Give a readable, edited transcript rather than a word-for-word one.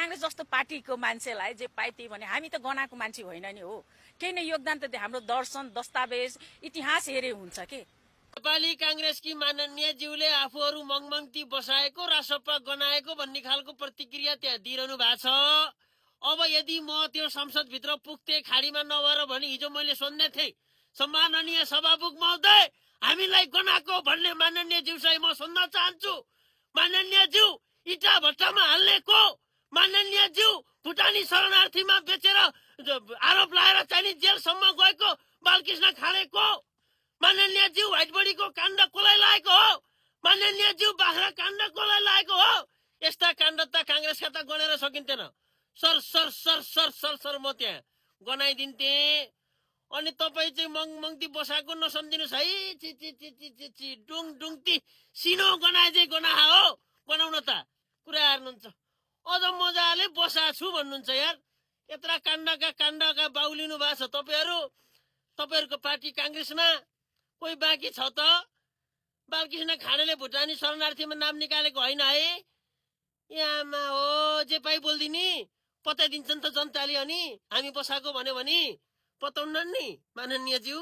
कांग्रेस जस्तो पार्टीको मान्छेलाई जे पाए त्यही भने हामी त गनाएको मान्छे होइन नि हो। केही न योगदान त हाम्रो दर्शन दस्तावेज इतिहास हेरे हुन्छ के। नेपाली कांग्रेसकी माननीय ज्यूले आफूहरू मङमङती बसाएको रासपा गनाएको भन्ने खालको प्रतिक्रिया त्यहाँ दिइरहनु भएको छ। अब यदि म त्यो संसदभित्र पुग्थे खाडीमा नभएर भने हिजो मैले सोध्ने थिएँ, सम्माननीय सभामुख महोदय हामीलाई गनाएको भन्ने माननीय ज्यूलाई म सोध्न चाहन्छु। माननीय ज्यू इटा भट्टामा हाल्ने को? माननीय ज्यू भुटानी शरणार्थीमा बेचेर आरोप लगाएर चाहिँ जेलसम्म गएको बालकृष्ण खाडे को? माननीय ज्यू व्हाइट बडीको काण्ड कसलाई लागेको हो? माननीय ज्यू बाख्रा काण्ड कसलाई लागेको हो? यस्ता काण्ड त कांग्रेसका त गनेर सकिन्थेन। Sir sir sir sir sir sir म त्यहाँ गनाइदिन्थे। अनि तपाईँ चाहिँ मङमङती बसाएको नसम्झिनुहोस् है। ची ची ची ची ची ची डुङ डुङती सिनो गनाए चाहिँ गना हो। बनाउन त कुरा हेर्नुहुन्छ, अझ मजाले बसा छु भन्नुहुन्छ यार। यत्रा काण्डका बाउलिनु भएको छ तपाईँहरू। तपाईँहरूको पार्टी कांग्रेसमा कोही बाँकी छ त? बालकृष्ण खाडेले भुटानी शरणार्थीमा नाम निकालेको होइन है? यामा हो जे पाइ बोल्दिनी पताइदिन्छन् त जनताले। अनि हामी बसाएको भन्यो भने पताउन्न नि माननीय ज्यू।